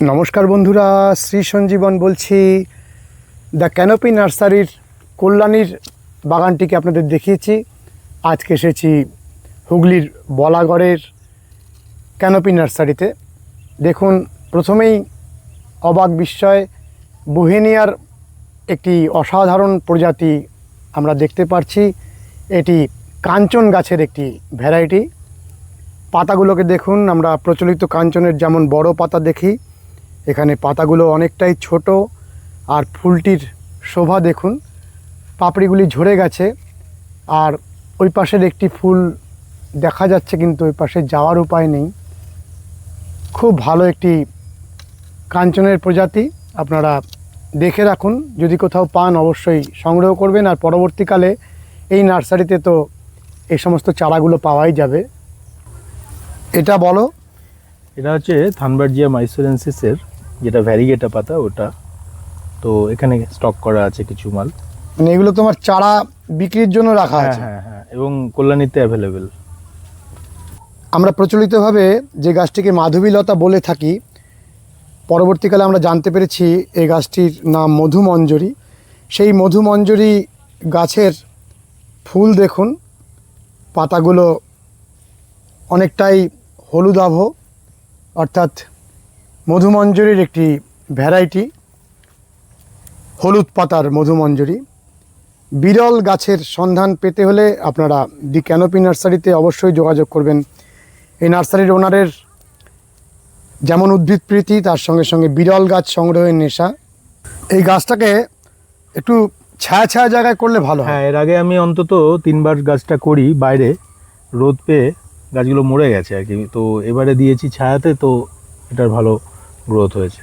নমস্কার বন্ধুরা, শ্রী সঞ্জীবন বলছি। দ্য ক্যানোপি নার্সারির কল্যাণীর বাগানটিকে আপনাদের দেখিয়েছি। আজকে এসেছি হুগলির বলাগড়ের ক্যানোপি নার্সারিতে। দেখুন, প্রথমেই অবাক বিস্ময় বুহেনিয়ার একটি অসাধারণ প্রজাতি আমরা দেখতে পাচ্ছি। এটি কাঞ্চন গাছের একটি ভ্যারাইটি। পাতাগুলোকে দেখুন, আমরা প্রচলিত কাঞ্চনের যেমন বড় পাতা দেখি, এখানে পাতাগুলো অনেকটাই ছোট। আর ফুলটির শোভা দেখুন, পাপড়িগুলি ঝরে গেছে। আর ওই পাশের একটি ফুল দেখা যাচ্ছে, কিন্তু ওই পাশে যাওয়ার উপায় নেই। খুব ভালো একটি কাঞ্চনের প্রজাতি, আপনারা দেখে রাখুন। যদি কোথাও পান অবশ্যই সংগ্রহ করবেন। আর পরবর্তীকালে এই নার্সারিতে তো এই সমস্ত চারাগুলো পাওয়াই যাবে। এটা বলো। এটা হচ্ছে থানবার্জিয়া মাইসোরেন্সিসের যেটা ভ্যারিগেটা পাতা, ওটা তো এখানে স্টক করা আছে কিছু মাল। মানে এগুলো তোমার চারা বিক্রির জন্য রাখা আছে? হ্যাঁ হ্যাঁ, এবং কল্যাণীতে অ্যাভেলেবেল। আমরা প্রচলিতভাবে যে গাছটিকে মাধবীলতা বলে থাকি, পরবর্তীকালে আমরা জানতে পেরেছি এই গাছটির নাম মধুমঞ্জরি। সেই মধুমঞ্জরি গাছের ফুল দেখুন, পাতাগুলো অনেকটাই হলুদাভ, অর্থাৎ মধুমঞ্জরির একটি ভ্যারাইটি, হলুদ পাতার মধুমঞ্জরি। বিরল গাছের সন্ধান পেতে হলে আপনারা দি ক্যানোপি নার্সারিতে অবশ্যই যোগাযোগ করবেন। এই নার্সারির ওনারের যেমন উদ্ভিদ প্রীতি, তার সঙ্গে সঙ্গে বিরল গাছ সংগ্রহের নেশা। এই গাছটাকে একটু ছায়া ছায়া জায়গায় করলে ভালো হয়। হ্যাঁ, এর আগে আমি অন্তত 3বার গাছটা করি বাইরে, রোদ পেয়ে গাছগুলো মরে গেছে আর কি। তো এবারে দিয়েছি ছায়াতে, তো এটার ভালো গ্রোথ হয়েছে।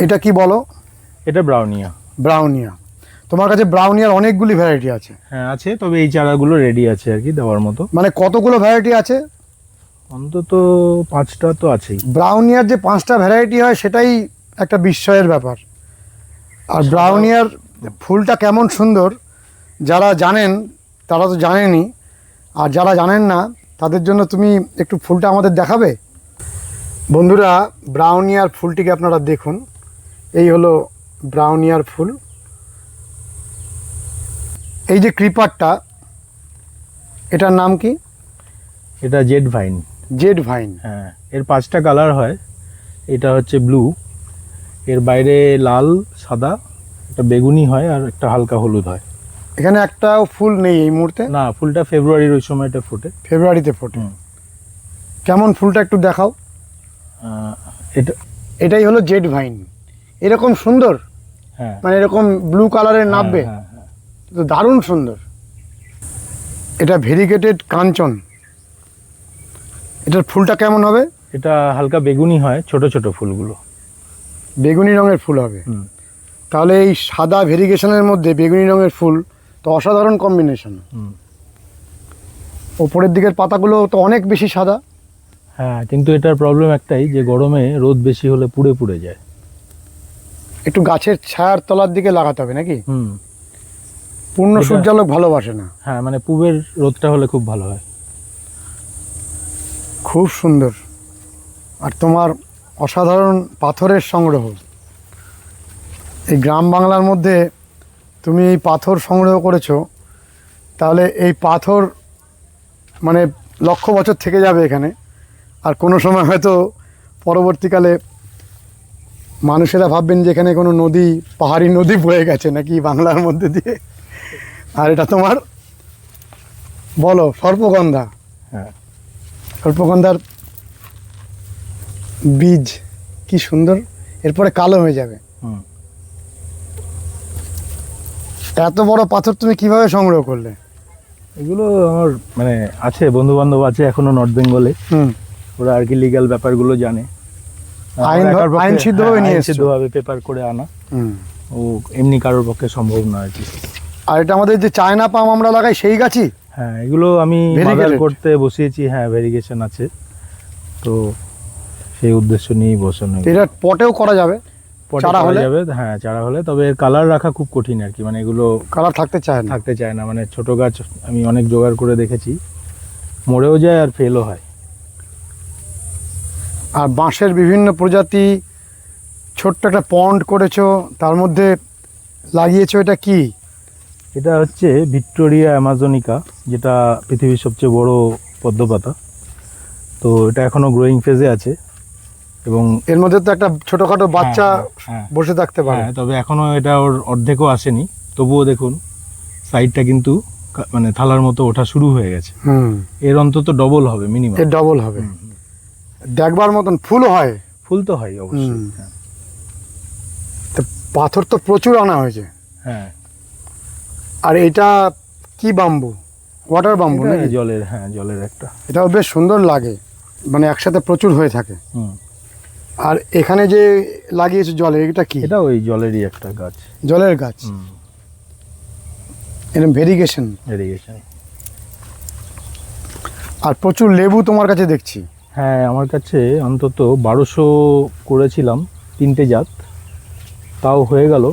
এটা কি বলো? এটা ব্রাউনিয়া। ব্রাউনিয়া। তোমার কাছে ব্রাউনিয়ার অনেকগুলি ভ্যারাইটি আছে? হ্যাঁ আছে, তবে এই চারাগুলো রেডি আছে আর কি দেওয়ার মতো। মানে কতগুলো ভ্যারাইটি আছে? অন্তত 5টা তো আছেই। ব্রাউনিয়ার যে 5টা ভ্যারাইটি হয়, সেটাই একটা বিস্ময়ের ব্যাপার। আর ব্রাউনিয়ার ফুলটা কেমন সুন্দর, যারা জানেন তারা তো জানেনই, আর যারা জানেন না তাদের জন্য তুমি একটু ফুলটা আমাদের দেখাবে? বন্ধুরা, ব্রাউনিয়ার ফুলটিকে আপনারা দেখুন। এই হলো ব্রাউনিয়ার ফুল। এই যে ক্রিপারটা, এটার নাম কি? এটা জেড ভাইন। Z vine. হ্যাঁ, এর 5টা কালার হয়। এটা হচ্ছে ব্লু, এর বাইরে লাল, সাদা, একটা বেগুনি হয়, আর একটা হালকা হলুদ হয়। এখানে একটাও ফুল নেই এই মুহূর্তে? না, ফুলটা ফেব্রুয়ারির ওই সময়টা ফোটে। ফেব্রুয়ারিতে ফোটে। কেমন ফুলটা একটু দেখাও। এটা এটাই হলো জেড ভাইন। এরকম সুন্দর, হ্যাঁ মানে এরকম ব্লু কালারের নাববে, হ্যাঁ হ্যাঁ। তো দারুণ সুন্দর। এটা ভেরিগেটেড কাঞ্চন। এটার ফুলটা কেমন হবে? এটা হালকা বেগুনি হয়, ছোট ছোট ফুলগুলো। বেগুনি রঙের ফুল হবে। তাহলে এই সাদা ভেরিগেশনের মধ্যে বেগুনি রঙের ফুল তো অসাধারণ কম্বিনেশন। ওপরের দিকের পাতাগুলো তো অনেক বেশি সাদা। হ্যাঁ, কিন্তু এটার প্রবলেম একটাই, যে গরমে রোদ বেশি হলে পুড়ে পুড়ে যায়। একটু গাছের ছায়ার তলার দিকে লাগাতে হবে নাকি? পূর্ণ এটা- সূর্যালোক ভালোবাসে না। হ্যাঁ, মানে পূবের রোদটা হলে খুব ভালো হয়। খুব সুন্দর। আর তোমার অসাধারণ পাথরের সংগ্রহ। এই গ্রাম বাংলার মধ্যে তুমি এই পাথর সংগ্রহ করেছো, তাহলে এই পাথর মানে লক্ষ বছর থেকে যাবে এখানে। আর কোনো সময় হয়তো পরবর্তীকালে মানুষেরা ভাববেন যে এখানে কোনো নদী, পাহাড়ি নদী বয়ে গেছে নাকি বাংলার মধ্যে দিয়ে। আর এটা তোমার বলো সর্পগন্ধা। হ্যাঁ, সর্পগন্ধার বীজ কি সুন্দর, এরপরে কালো হয়ে যাবে। এত বড় পাথর তুমি কিভাবে সংগ্রহ করলে? এগুলো আমার মানে আছে, বন্ধু বান্ধব আছে এখনো নর্থ বেঙ্গলে, ওরা আর কি লিগ্যাল ব্যাপারগুলো জানে। আইন সিদ্ধভাবে নিয়ে এসেছো? সিদ্ধভাবে পেপার করে আনা। ও এমনি কারোর পক্ষে সম্ভব না আর কি। আর এটা আমাদের যে চায়না পাম আমরা লাগাই, সেই গাছই? হ্যাঁ, এগুলো আমি মাদার করতে বসিয়েছি। হ্যাঁ, ভেরিগেশন আছে, তো সেই উদ্দেশ্য নিয়েই বসানো। এটা পটেও করা যাবে চারা হলে? যাবে, হ্যাঁ চারা হলে। তবে এর কালার রাখা খুব কঠিন আর কি, মানে এগুলো কালার থাকতে চায় না। মানে ছোট গাছ আমি অনেক জোগাড় করে দেখেছি, মরেও যায় আর ফেলও হয়। আর বাঁশের বিভিন্ন প্রজাতি, ছোট্ট একটা পন্ড করেছো, তার মধ্যে লাগিয়েছো, এটা কি? এটা হচ্ছে ভিক্টোরিয়া অ্যামাজনিকা, যেটা পৃথিবীর সবচেয়ে বড় পদ্মপাতা। তো এটা এখনো গ্রোয়িং ফেজে আছে এবং এর মধ্যে তো একটা ছোটখাটো বাচ্চা হ্যাঁ, বসে থাকতে পারে। হ্যাঁ, তবে এখনো এটা ওর অর্ধেকও আসেনি। তবুও দেখুন সাইডটা কিন্তু মানে থালার মতো ওঠা শুরু হয়ে গেছে। এর অন্তত ডবল হবে মিনিমাম। এর ডবল হবে, দেখবার মতন। ফুলও হয়? ফুল তো হয় অবশ্যই। হ্যাঁ, তো পাথর তো প্রচুর আনা হয়েছে। হ্যাঁ। আর এটা কি বাম্বু? ওয়াটার বাম্বু এটা নাকি? জলের, হ্যাঁ, জলের একটা। এটাও বেশ সুন্দর লাগে, মানে একসাথে প্রচুর হয়ে থাকে। হুম। আর এখানে যে লাগিয়েছে জলে, এটা কি? এটা ওই জলেরই একটা গাছ। জলের গাছ, এরকম ভেরিগেশন। ইরিগেশন। আর প্রচুর লেবু তোমার কাছে দেখছি। হ্যাঁ, আমার কাছে অন্তত 1200 করেছিলাম, 3টে জাত। তাও হয়ে গেল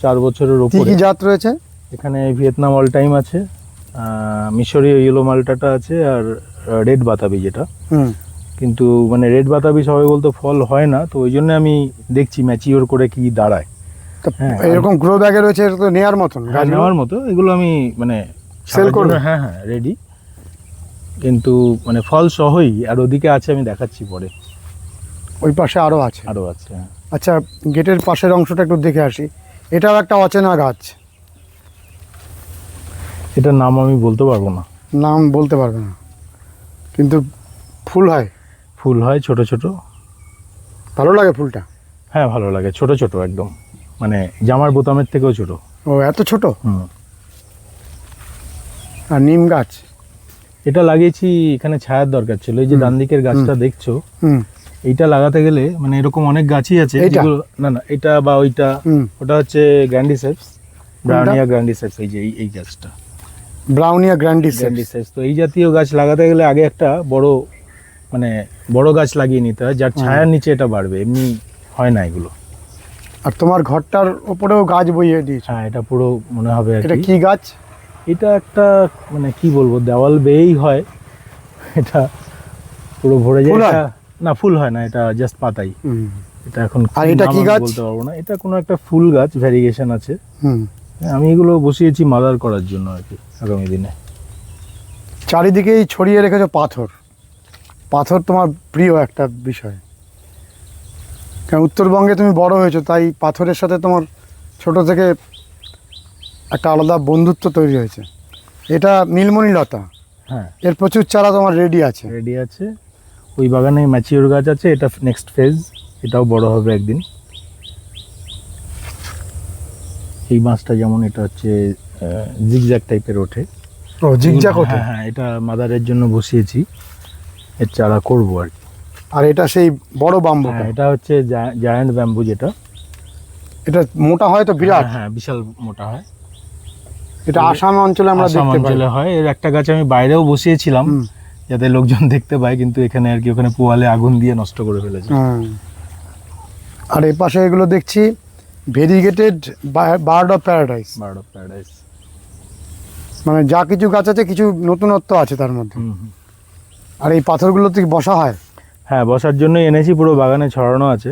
4 বছরের কি উপরে। কি জাত রয়েছে? এখানে ভিয়েতনাম অল টাইম আছে, মিশরীয় ইয়েলো মালটাটা আছে, আর রেড বাতাবি যেটা। কিন্তু মানে রেড বাতাবি সবাই বলতো ফল হয় না, তো ওই জন্য আমি দেখছি ম্যাচিওর করে কি দাঁড়ায়। তো হ্যাঁ, এরকম গ্রো ব্যাগে রয়েছে, এটা তো নেয়ার মতন। হ্যাঁ, নেওয়ার মতো। এগুলো আমি মানে সেল ছাড়ার করবে? জন্য, হ্যাঁ হ্যাঁ, রেডি। কিন্তু মানে ফল সহই। আর ওদিকে আছে, আমি দেখাচ্ছি পরে। ওই পাশে আরও আছে। আরও আছে, হ্যাঁ। আচ্ছা, গেটের পাশের অংশটা একটু দেখে আসি। এটাও একটা অচেনা গাছ, এটার নাম আমি বলতে পারবো না। নাম বলতে পারবে না, কিন্তু ফুল হয়? ফুল হয় ছোট ছোট। ভালো লাগে ফুলটা? হ্যাঁ, ভালো লাগে, ছোট ছোট একদম, মানে জামার বোতামের থেকেও ছোট। ও, এত ছোট? হুম। আর নিম গাছ? এটা লাগিয়েছি, এখানে ছায়ার দরকার ছিল। এই যে ডান দিকের গাছটা দেখছো, এইটা লাগাতে গেলে মানে এরকম অনেক গাছই আছে যেগুলো, না না, এটা বা ওইটা, ওটা হচ্ছে গ্র্যান্ডিসেপস, ব্রাউনিয়া গ্র্যান্ডিসেপস। এই যে এই গাছটা ব্রাউনিয়া গ্র্যান্ডিসেপস। গ্র্যান্ডিসেপস। তো এই জাতীয় গাছ লাগাতে গেলে আগে একটা বড় গাছ লাগিয়ে নিতে হয়, যার ছায়ার নিচে এটা বাড়বে। এমনি হয় না এগুলো। আর তোমার ঘরটার উপরেও গাছ বইয়ে দিয়েছে? হ্যাঁ, এটা পুরো মনে হবে আর এটা কি। কি গাছ? এটা একটা মানে কি বলবো, দেওয়াল বেয়েই হয় এটা, পুরো ভরে যায়। এটা না, ফুল হয় না, এটা জাস্ট পাতাই। এটা এখন আর এটা কি গাছ বলতে পারবো না। এটা কোনো একটা ফুল গাছ, ভ্যারিগেশন আছে। আমি এগুলো বসিয়েছি মাদার করার জন্য আর কি, আগামী দিনে। চারিদিকেই ছড়িয়ে রেখেছো পাথর। পাথর তোমার প্রিয় একটা বিষয়, কারণ উত্তরবঙ্গে তুমি বড় হয়েছো, তাই পাথরের সাথে তোমার ছোট থেকে একটা আলাদা বন্ধুত্ব তৈরি হয়েছে। এটা নীলমণি লতা। হ্যাঁ, এর প্রচুর চারা তোমার রেডি আছে? রেডি আছে। ওই বাগানে ম্যাচিওর গাছ আছে, এটা নেক্সট ফেজ, এটাও বড় হবে একদিন। এই মাছটা যেমন, এটা হচ্ছে জিগজ্যাগ টাইপের ওঠে। ও, জিগজ্যাগ ওঠে? হ্যাঁ হ্যাঁ, এটা মাদারের জন্য বসিয়েছি, এর চারা করবো আর কি। আর এটা সেই বড় বাম্বু? হ্যাঁ, এটা হচ্ছে জায়ান্ট ব্যাম্বু যেটা। এটা মোটা হয় তো বিরাট? হ্যাঁ, বিশাল মোটা হয়। এটা আসাম অঞ্চলে আমরা আসাম দেখতে পাই। অঞ্চলে হয়। এর একটা গাছ আমি বাইরেও বসিয়েছিলাম যাতে লোকজন দেখতে পায়, কিন্তু এখানে আর কি, ওখানে পোয়ালে আগুন দিয়ে নষ্ট করে ফেলেছে। আর এই পাশে এগুলো দেখছি variegated bird of paradise. Bird of paradise, মানে যা কিছু গাছ আছে, কিছু নতুনত্ব আছে তার মধ্যে। আর এই পাথরগুলোতে কি বসা হয়? হ্যাঁ, বসার জন্যই এনেছি, পুরো বাগানে ছড়ানো আছে।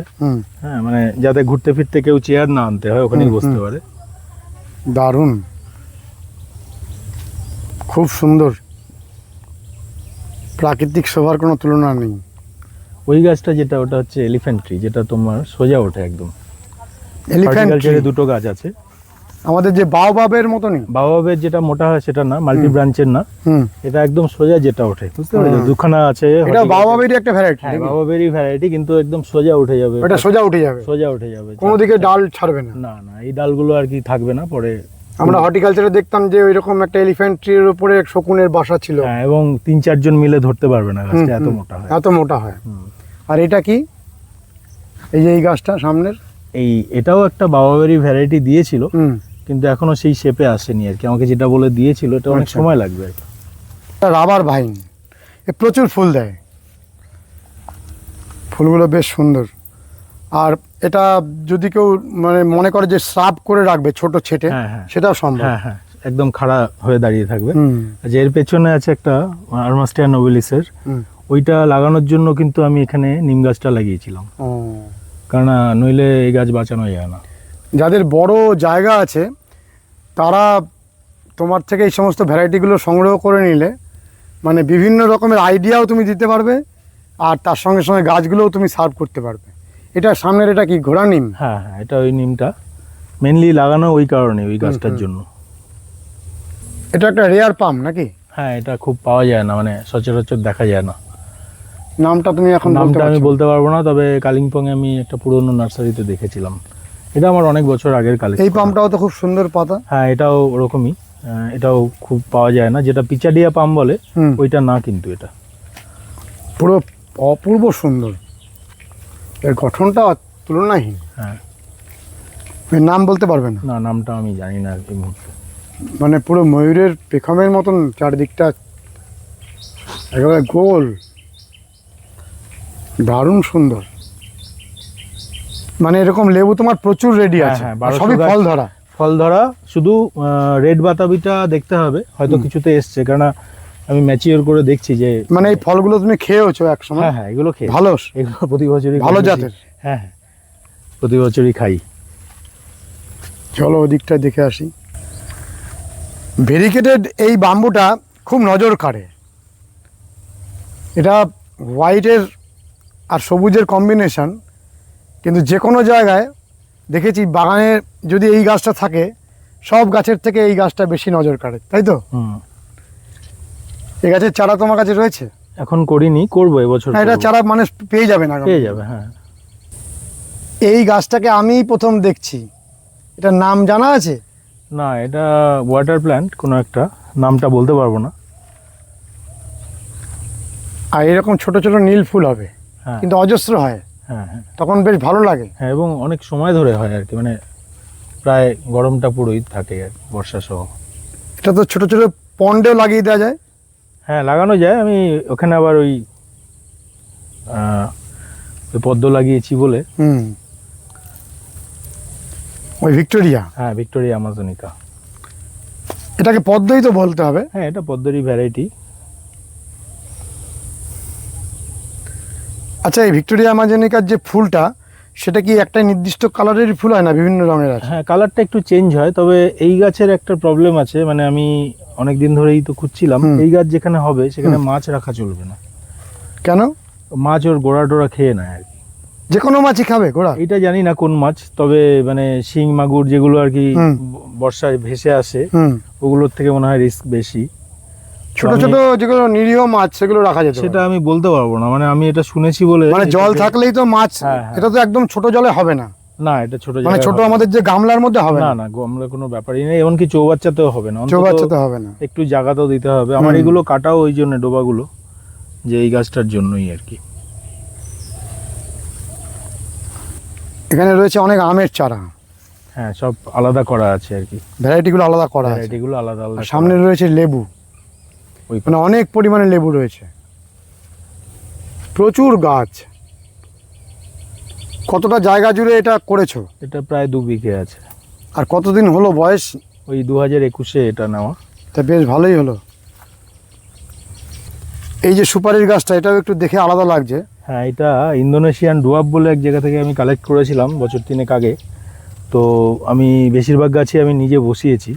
হ্যাঁ, মানে যাতে ঘুরতে ফিরতে কেউ চেয়ার না আনতে হয়, ওখানেই বসতে পারে। দারুণ, খুব সুন্দর, প্রাকৃতিক শোভার কোনো তুলনা নেই। ওই গাছটা যেটা, ওটা হচ্ছে এলিফ্যান্ট ট্রি, যেটা তোমার সোজা ওঠে একদম। Elephant tree? দুটো গাছ আছে আমাদের যে বাওবাবের মতনই? বাওবাবের যেটা মোটা হয় সেটা না, মাল্টি ব্রাঞ্চের না। এটা একদম সোজা যেটা ওঠে, বুঝতে পারছো? দুখানা আছে। এটা বাওবাবেরই একটা ভ্যারাইটি? হ্যাঁ, বাওবাবেরই ভ্যারাইটি, কিন্তু একদম সোজা উঠে যাবে। এটা সোজা উঠে যাবে? সোজা উঠে যাবে, কোনো দিকে ডাল ছাড়বে না? না না, এই ডালগুলো আর কি থাকবে না পরে। আমরা হর্টিকালচারে দেখতাম যে ওইরকম একটা এলিফ্যান্ট ট্রির উপরে শকুনের বাসা ছিল। হ্যাঁ, এবং 3-4 জন মিলে ধরতে পারবে না গাছটা, এত মোটা হয়। এত মোটা হয়। আর এটা কি, এই যে এই গাছটা সামনের? এটাও একটা বাওবাবেরই ভ্যারাইটি দিয়েছিল, কিন্তু এখনো সেই শেপে আসেনি আর কি। আমাকে যেটা বলে দিয়েছিল, এটা অনেক সময় লাগবে আর কি। রাবার ভাইন, এ প্রচুর ফুল দেয়, ফুলগুলো বেশ সুন্দর। আর এটা যদি কেউ মানে মনে করে যে সাব করে রাখবে ছোট ছেটে, সেটাও সম্ভব? হ্যাঁ হ্যাঁ, একদম খাড়া হয়ে দাঁড়িয়ে থাকবে। যে এর পেছনে আছে একটা আর্মাস্টিয়া নোবিলিসের, ওইটা লাগানোর জন্য কিন্তু আমি এখানে নিম গাছটা লাগিয়েছিলাম, কারণ নইলে এই গাছ বাঁচানো যায় না। যাদের বড় জায়গা আছে তারা তোমার থেকে এই সমস্ত ভ্যারাইটিগুলো সংগ্রহ করে নিলে মানে বিভিন্ন রকমের আইডিয়াও তুমি দিতে পারবে, আর তার সঙ্গে সঙ্গে গাছগুলোও তুমি সার্ভ করতে পারবে। এটা সামনের এটা কি ঘোড়া নিম? হ্যাঁ হ্যাঁ, এটা ওই নিমটা মেনলি লাগানো ওই কারণে, ওই গাছটার জন্য। এটা একটা রেয়ার পাম নাকি? হ্যাঁ, এটা খুব পাওয়া যায় না, মানে সচরাচর দেখা যায় না। নামটা তুমি এখন নামটা আমি বলতে পারবো না, তবে কালিম্পংয়ে আমি একটা পুরনো নার্সারিতে দেখেছিলাম। এটা আমার অনেক বছর আগের কালেকশন। এই পামটাও তো খুব সুন্দর পাতা। হ্যাঁ, এটাও ওরকমই, এটাও খুব পাওয়া যায় না, যেটা পিচাডিয়া পাম বলে ওইটা না, কিন্তু এটা পুরো অপূর্ব সুন্দর, এর গঠনটা তুলনাহীন। হ্যাঁ, এর নাম বলতে পারবে না? না, নামটা আমি জানি না এই মুহূর্তে। মানে পুরো ময়ূরের পেখমের মতন চারদিকটা একেবারে গোল, দারুণ সুন্দর। মানে এরকম লেবু তোমার প্রচুর রেডি আছে, হ্যাঁ, আর সবই ফল ধরা। ফল ধরা, শুধু রেড বাতাবিটা দেখতে হবে, হয়তো কিছুতে এসছে, কারণ আমি ম্যাচিওর করে দেখছি যে মানে এই ফলগুলো তুমি খেয়েওছো এক সময়? হ্যাঁ হ্যাঁ, এগুলো খেয়ে ভালো, এগুলো প্রতি বছরই ভালো জাতের। হ্যাঁ হ্যাঁ, প্রতি বছরই খাই। চলো ওদিকটা দেখে আসি। ভেরিকেটেড এই বাম্বুটা খুব নজর কাড়ে। এটা হোয়াইটের আর সবুজের কম্বিনেশন, কিন্তু যে কোনো জায়গায় দেখেছি বাগানে যদি এই গাছটা থাকে সব গাছের থেকে এই গাছটা বেশি নজর কাড়ে, তাই তো? এই গাছের চারা তোমার কাছে রয়েছে? এখন করিনি, করবো এবছর। এটা চারা মানে পেয়ে যাবে না? পেয়ে যাবে, হ্যাঁ। এই গাছটাকে আমি প্রথম দেখছি, এটার নাম জানা আছে? না, এটা ওয়াটার প্ল্যান্ট কোনো একটা, নামটা বলতে পারবো না। আর এরকম ছোট ছোট নীল ফুল হবে, হ্যাঁ, কিন্তু অজস্র হয়। হ্যাঁ হ্যাঁ, তখন বেশ ভালো লাগে। হ্যাঁ, এবং অনেক সময় ধরে হয় আর কি, মানে প্রায় গরমটা পুরোই থাকে আর কি, বর্ষা সহ। এটা তো ছোট ছোট পন্ডেও লাগিয়ে দেওয়া যায়। হ্যাঁ, লাগানো যায়। আমি ওখানে আবার ওই পদ্ম লাগিয়েছি বলে। ওই ভিক্টোরিয়া? হ্যাঁ, ভিক্টোরিয়া আমাজনিকা। এটাকে পদ্মই তো বলতে হবে। হ্যাঁ, এটা পদ্মেরই ভ্যারাইটি। আচ্ছা, এই ভিক্টোরিয়া আমাজনিকার যে ফুলটা, সেটা কি একটা নির্দিষ্ট কালারের ফুল হয় না বিভিন্ন রঙের আছে? হ্যাঁ, কালারটা একটু চেঞ্জ হয়, তবে এই গাছের একটা প্রবলেম আছে, মানে আমি অনেক দিন ধরেই তো খুঁজছিলাম, এই গাছ যেখানে হবে সেখানে মাছ রাখা চলবে না। কেন? মাছ ওর গোড়া টোড়া খেয়ে নেয় আর কি। যে কোনো মাছই খাবে গোড়া? এটা জানি না কোন মাছ, তবে মানে শিং মাগুর যেগুলো আর কি বর্ষায় ভেসে আসে, ওগুলোর থেকে মনে হয় রিস্ক বেশি। ছোট ছোট যেগুলো নিরীহ মাছ সেগুলো রাখা যেত? সেটা আমি বলতে পারবো না, মানে আমি এটা শুনেছি বলে। মানে জল থাকলেই তো মাছ? হ্যাঁ, এটা তো একদম ছোট জলে হবে না? না, এটা ছোট, মানে ছোট আমাদের যে গামলার মধ্যে হবে না? না, গামলা কোনো ব্যাপারই নেই, এমনকি চৌবাচ্চাতেও হবে না। চৌবাচ্চাতে হবে না, একটু জায়গাতেও দিতে হবে। আমার এগুলো কাটাও ওই জন্য, ডোবাগুলো, যে এই গাছটার জন্যই আর কি। এখানে রয়েছে অনেক আমের চারা। হ্যাঁ, সব আলাদা করা আছে আর কি, ভ্যারাইটিগুলো আলাদা করা আছে। ভ্যারাইটিগুলো আলাদা আলাদা। সামনে রয়েছে লেবু, মানে অনেক পরিমাণে লেবু রয়েছে, প্রচুর গাছ। কতটা জায়গা জুড়ে এটা করেছো? এটা প্রায় 2 বিঘে আছে। আর কতদিন হলো বয়স? ওই 2021-এ এটা নেওয়া। তা বেশ ভালোই হলো। এই যে সুপারির গাছটা, এটাও একটু দেখে আলাদা লাগছে। হ্যাঁ, এটা ইন্দোনেশিয়ান ডুয়াব বলে এক জায়গা থেকে আমি কালেক্ট করেছিলাম বছর 3 আগে। তো আমি বেশিরভাগ গাছই আমি নিজে বসিয়েছি।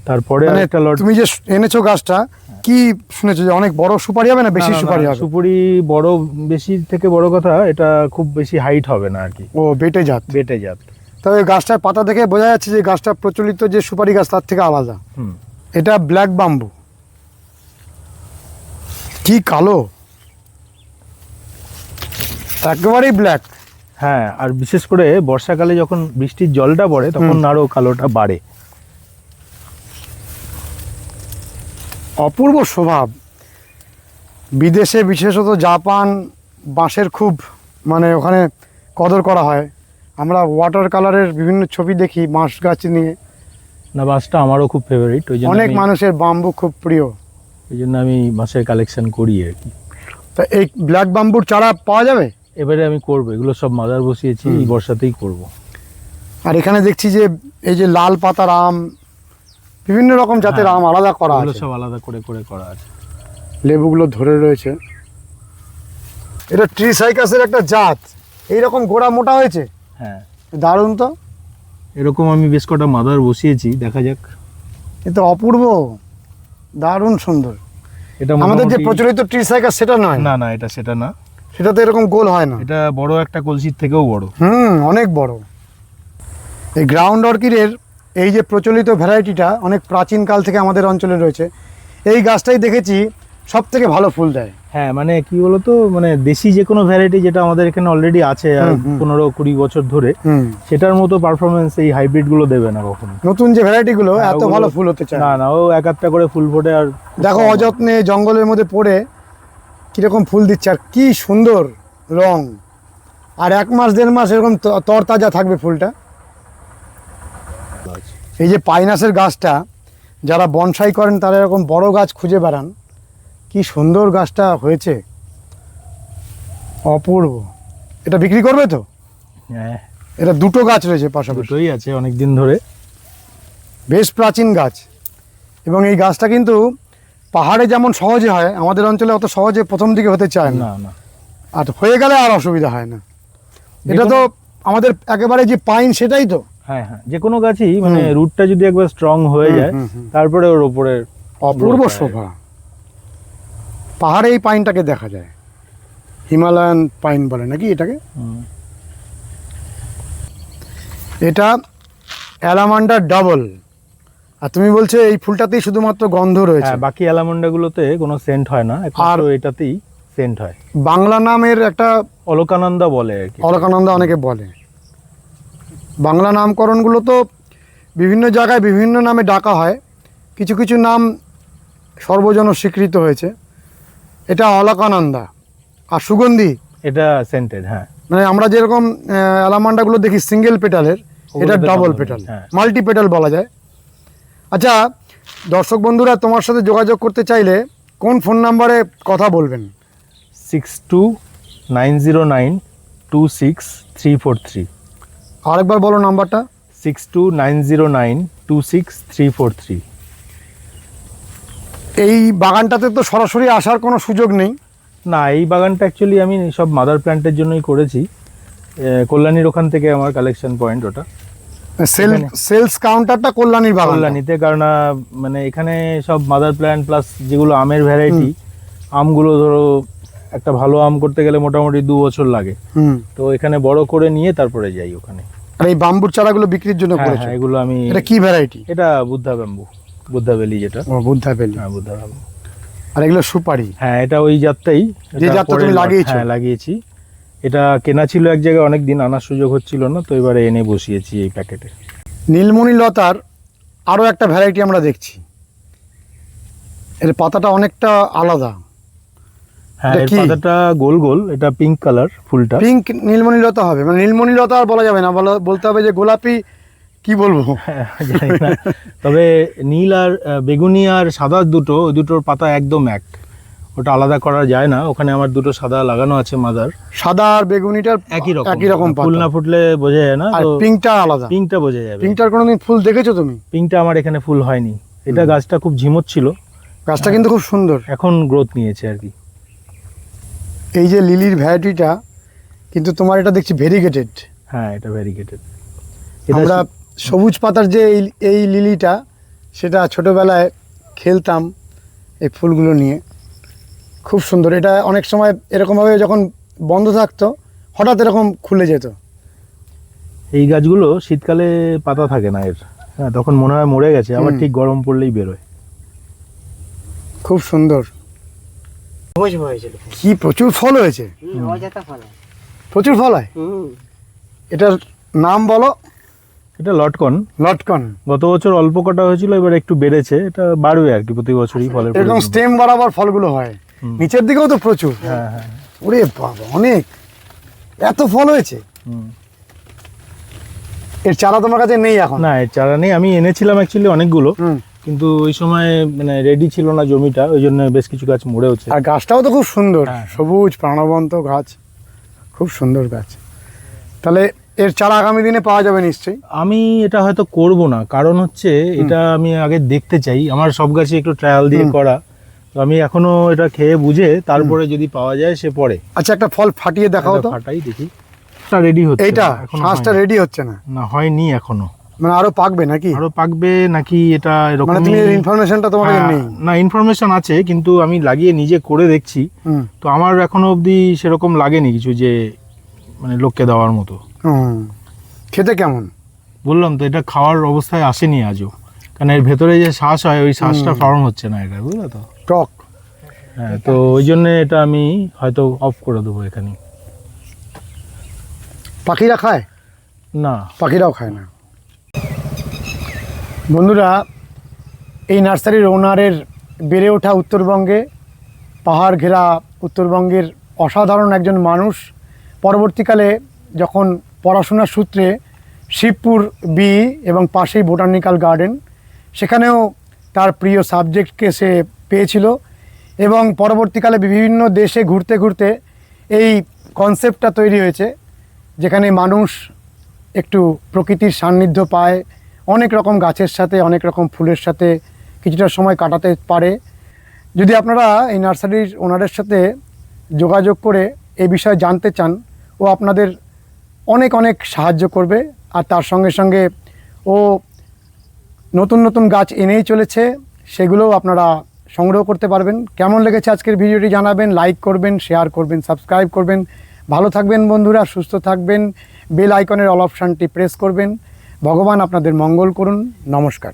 তারপরে একটা লট। তুমি যে এনেছো গাছটা, কি শুনেছো যে অনেক বড় সুপারি হবে না বেশি সুপারি হবে? সুপারি বড়, বেশি থেকে বড় কথা, এটা খুব বেশি হাইট হবে না আর কি। ও, বেটে জাত? বেটে জাত। তবে গাছটার পাতা দেখে বোঝা যাচ্ছে যে গাছটা প্রচলিত যে সুপারি গাছ তার থেকে আলাদা। এটা ব্ল্যাক বাম্বু। কি কালো, একেবারেই ব্ল্যাক। হ্যাঁ, আর বিশেষ করে বর্ষাকালে যখন বৃষ্টির জলটা পড়ে তখন আরো কালোটা বাড়ে। অপূর্ব স্বভাব। বিদেশে বিশেষত জাপান বাঁশের খুব মানে ওখানে কদর করা হয়। আমরা ওয়াটার কালারের বিভিন্ন ছবি দেখি বাঁশ গাছ নিয়ে। না, বাঁশটা আমারও খুব ফেভারিট, ওই জন্য অনেক মানুষের বাম্বু খুব প্রিয়, ওই জন্য আমি বাঁশের কালেকশন করি আর কি। তা এই ব্ল্যাক বাম্বুর চারা পাওয়া যাবে? এবারে আমি করবো, এগুলো সব মাদার বসিয়েছি, এই বর্ষাতেই করব। আর এখানে দেখছি যে এই যে লাল পাতার আম, বিভিন্ন রকম জাতের আম আলাদা করা আছে, সব আলাদা করে করে করা আছে। লেবুগুলো ধরে রয়েছে। এটা ট্রিসাইকাসের একটা জাত, এইরকম গোড়া মোটা হয়েছে, হ্যাঁ দারুণ তো। এরকম আমি বেশ কটা মাদার বসিয়েছি, দেখা যাক। এ তো অপূর্ব, দারুণ সুন্দর। এটা আমাদের যে মোটামুটি- প্রচলিত ট্রিসাইকাস সেটা নয়, না না, এটা সেটা না, সেটা তো এরকম গোল হয় না। এটা বড় একটা কলসির থেকেও বড়। অনেক বড়। এই গ্রাউন্ড অর্কিডের এই যে প্রচলিত ভ্যারাইটিটা অনেক প্রাচীনকাল থেকে আমাদের অঞ্চলে রয়েছে। এই গাছটাই দেখেছি সব থেকে ভালো ফুল দেয়। হ্যাঁ মানে কি বলতো, মানে দেশি যে কোনো ভ্যারাইটি যেটা আমাদের এখানে অলরেডি আছে আর 15-20 বছর ধরে, সেটার মতো পারফরমেন্স এই হাইব্রিড গুলো দেবে না কখনো। নতুন যে ভ্যারাইটিগুলো হ্যাঁ, এত ওগুলো- ভালো ফুল হতে চায় না না, ও এক আধটা করে ফুল ফোটে আর খুব দেখো কম। অযত্নে জঙ্গলের মধ্যে পড়ে কিরকম ফুল দিচ্ছে, আর কি সুন্দর রং। আর 1 মাস 1.5 মাস এরকম তরতাজা থাকবে ফুলটা। এই যে পাইনাসের গাছটা যারা বনসাই করেন তারা এরকম বড় গাছ খুঁজে বেড়ান, কি সুন্দর গাছটা হয়েছে, অপূর্ব। এটা বিক্রি করবে তো? হ্যাঁ, এটা দুটো গাছ রয়েছে পাশাপাশি, দুটোই আছে অনেক দিন ধরে। বেশ প্রাচীন গাছ। এবং এই গাছটা কিন্তু পাহাড়ে যেমন সহজে হয়, আমাদের অঞ্চলে অত সহজে প্রথম দিকে হতে চায় না, না না, আর হয়ে গেলে আর অসুবিধা হয় না। এটা তো আমাদের একেবারে যে পাইন সেটাই তো। হ্যাঁ হ্যাঁ, যে কোনো গাছই মানে রুটটা যদি একবার স্ট্রং হয়ে যায়, তারপরে ওর উপরে অপূর্ব growth হয়। শোভা। পাহাড়ে এই পাইনটাকে দেখা যায়, হিমালয়ান পাইন বলে নাকি এটাকে। হুম। এটা অ্যালামান্ডার ডাবল, আর তুমি বলছো এই ফুলটাতেই শুধুমাত্র গন্ধ রয়েছে। হ্যাঁ, বাকি অ্যালামন্ডা গুলোতে কোনো সেন্ট হয় না, আর এটাতেই সেন্ট হয়। বাংলা নামের একটা অলকানন্দা বলে আর কি। অলকানন্দা অনেকে বলে। বাংলা নামকরণগুলো তো বিভিন্ন জায়গায় বিভিন্ন নামে ডাকা হয়, কিছু কিছু নাম সর্বজন স্বীকৃত হয়েছে। এটা অলকানন্দা। আর সুগন্ধি, এটা সেন্টেড, হ্যাঁ। মানে আমরা যেরকম অ্যালামান্ডাগুলো দেখি সিঙ্গেল পেটালের, এটা ওগুলোতে ডাবল double, পেটাল, হ্যাঁ। মাল্টি পেটাল বলা যায়। আচ্ছা দর্শক বন্ধুরা, তোমার সাথে যোগাযোগ করতে চাইলে কোন ফোন নাম্বারে কথা বলবেন? 6290926343। আরেকবার বলো নাম্বারটা। 6290926343। এই বাগানটাতে তো সরাসরি আসার কোনো সুযোগ নেই। না, এই বাগানটা অ্যাকচুয়ালি আমি সব মাদার প্ল্যান্টের জন্যই করেছি। কল্যাণীর ওখান থেকে আমার কালেকশন পয়েন্ট ওটা, সেলস কাউন্টারটা কল্যাণীর বাগান। কল্যাণীতে। কারণ মানে এখানে সব মাদার প্ল্যান্ট প্লাস যেগুলো আমের ভ্যারাইটি, আমগুলো ধরো একটা ভালো আম করতে গেলে মোটামুটি 2 বছর লাগে। তো এখানে বড় করে নিয়ে তারপরে যাই ওখানে। আর এই বাম্বুর চারাগুলো বিক্রির জন্য হ্যাঁ করেছো? হ্যাঁ, এগুলো আমি। এটা কি ভ্যারাইটি? এটা বুদ্ধা ব্যাম্বু, বুদ্ধা বেলি যেটা। ও বুদ্ধা বেলি। হ্যাঁ, বুদ্ধা ব্যাম্বু। আর এগুলো সুপারি। হ্যাঁ, এটা ওই জাতটাই। যে এটা জাতটা পরের তুমি lot। লাগিয়েছো? হ্যাঁ, লাগিয়েছি। এটা কেনা ছিল এক জায়গায়, অনেক দিন আনার সুযোগ হচ্ছিল না, তো এবারে এনে বসিয়েছি এই প্যাকেটে। নীলমণি লতার আরও একটা ভ্যারাইটি আমরা দেখছি, এর পাতাটা অনেকটা আলাদা। হ্যাঁ, এটা এর কি? পাতাটা গোল গোল, এটা পিঙ্ক কালার ফুলটা। পিঙ্ক নীলমণি লতা হবে, মানে নীলমণি লতা আর বলা যাবে না, বলতে হবে যে গোলাপি, কি বলবো। হ্যাঁ, জানি না। তবে নীল আর বেগুনি আর সাদা দুটোর পাতা একদম এক, ওটা আলাদা করা যায় না। ওখানে আমার দুটো সাদা লাগানো আছে মাদার। সাদা আর বেগুনিটার একই রকম পাতা। ফুল না ফুটলে বোঝা যায় না, আর তো পিঙ্কটা আলাদা। পিঙ্কটা বোঝা যাবে। পিঙ্কটার কোনোদিন ফুল দেখেছো তুমি? পিঙ্কটা আমার এখানে ফুল হয়নি। এটা গাছটা খুব ঝিমোত ছিল, গাছটা কিন্তু খুব সুন্দর। এখন গ্রোথ নিয়েছে আর কি। এই যে লিলির ভ্যারাইটিটা, কিন্তু তোমার এটা দেখছি ভেরিগেটেড। হ্যাঁ, এটা ভ্যারিগেটেড। আমরা সবুজ পাতার যে এই লিলিটা, সেটা ছোটবেলায় খেলতাম এই ফুলগুলো নিয়ে, খুব সুন্দর। এটা অনেক সময় এরকমভাবে যখন বন্ধ থাকতো হঠাৎ এরকম খুলে যেত। এই গাছগুলো শীতকালে পাতা থাকে না এর, হ্যাঁ, তখন মনে হয় মরে গেছে, আবার ঠিক গরম পড়লেই বেরোয়। খুব সুন্দর। কি প্রচুর ফল হয়েছে, প্রচুর ফল হয়। এটার নাম বলো। এটা লটকন। লটকন। গত বছর অল্প কটা হয়েছিল, এবার একটু বেড়েছে, এটা বাড়বে আর কি প্রতি বছরই ফলের এরকম পরিমাণ। স্টেম বরাবর ফলগুলো হয়, নিচের দিকেও তো প্রচুর। হ্যাঁ হ্যাঁ। ওরে বাবা, অনেক, এত ফল হয়েছে। হুম। এর চারা তোমার কাছে নেই এখন? না, এর চারা নেই। আমি এনেছিলাম অ্যাকচুয়ালি অনেকগুলো, হুম। কিন্তু ওই সময় মানে রেডি ছিল না জমিটা, ওই জন্য বেশ কিছু গাছ মরেওছে। আর গাছটাও তো খুব সুন্দর, হ্যাঁ। সবুজ প্রাণবন্ত গাছ, খুব সুন্দর গাছ। তাহলে এর চারা আগামী দিনে পাওয়া যাবে নিশ্চয়ই? আমি এটা হয়তো করব না, কারণ হচ্ছে এটা আমি আগে দেখতে চাই। আমার সব গাছে একটু ট্রায়াল দিয়ে করা, তো আমি এখনো এটা খেয়ে বুঝে তারপরে যদি পাওয়া যায় সে পরে আচ্ছা, একটা ফল ফাটিয়ে দেখাও তো। ফাটাই দেখি। এটা রেডি হচ্ছে এইটা না, এখনো শাঁসটা হয়নি। রেডি হচ্ছে না, না হয়নি এখনো। মানে আরো পাকবে নাকি? আরো পাকবে নাকি এটা এরকম? মানে তুমি ইনফরমেশনটা তোমার কাছে নেই? না, ইনফরমেশন আছে কিন্তু আমি লাগিয়ে নিজে করে দেখছি, হুম তো আমার এখনো অবধি সেরকম লাগেনি কিছু যে মানে লোককে দেওয়ার মতো। হুম। খেতে কেমন? বললাম তো এটা খাওয়ার অবস্থায় আসেনি আজও, কারণ এর ভেতরে যে শ্বাস হয় ওই শ্বাসটা ফর্ম হচ্ছে না এটা, বুঝলে তো? টক। হ্যাঁ, তো ওই জন্য এটা আমি হয়তো অফ করে দেবো এখানে। পাখিরা খায়? না, পাখিরাও খায় না। বন্ধুরা, এই নার্সারির ওনারের বেড়ে ওঠা উত্তরবঙ্গে, পাহাড় ঘেরা উত্তরবঙ্গের অসাধারণ একজন মানুষ। পরবর্তীকালে যখন পড়াশোনার সূত্রে শিবপুর বি এবং পাশেই বোটানিক্যাল গার্ডেন, সেখানেও তার প্রিয় সাবজেক্টকে সে পেয়েছিল এবং পরবর্তীকালে বিভিন্ন দেশে ঘুরতে ঘুরতে এই কনসেপ্টটা তৈরি হয়েছে, যেখানে মানুষ একটু প্রকৃতির সান্নিধ্য পায়, অনেক রকম গাছের সাথে, অনেক রকম ফুলের সাথে কিছুটা সময় কাটাতে পারে। যদি আপনারা এই নার্সারির ওনারের সাথে যোগাযোগ করে এই বিষয়ে জানতে চান, ও আপনাদের অনেক অনেক সাহায্য করবে। আর তার সঙ্গে সঙ্গে ও নতুন নতুন গাছ এনেই চলেছে, সেগুলোও আপনারা সংগ্রহ করতে পারবেন। কেমন লেগেছে আজকের ভিডিওটি জানাবেন, লাইক করবেন, শেয়ার করবেন, সাবস্ক্রাইব করবেন। ভালো থাকবেন বন্ধুরা, সুস্থ থাকবেন। বেল আইকনের অল অপশানটি প্রেস করবেন। ভগবান আপনাদের মঙ্গল করুন। নমস্কার।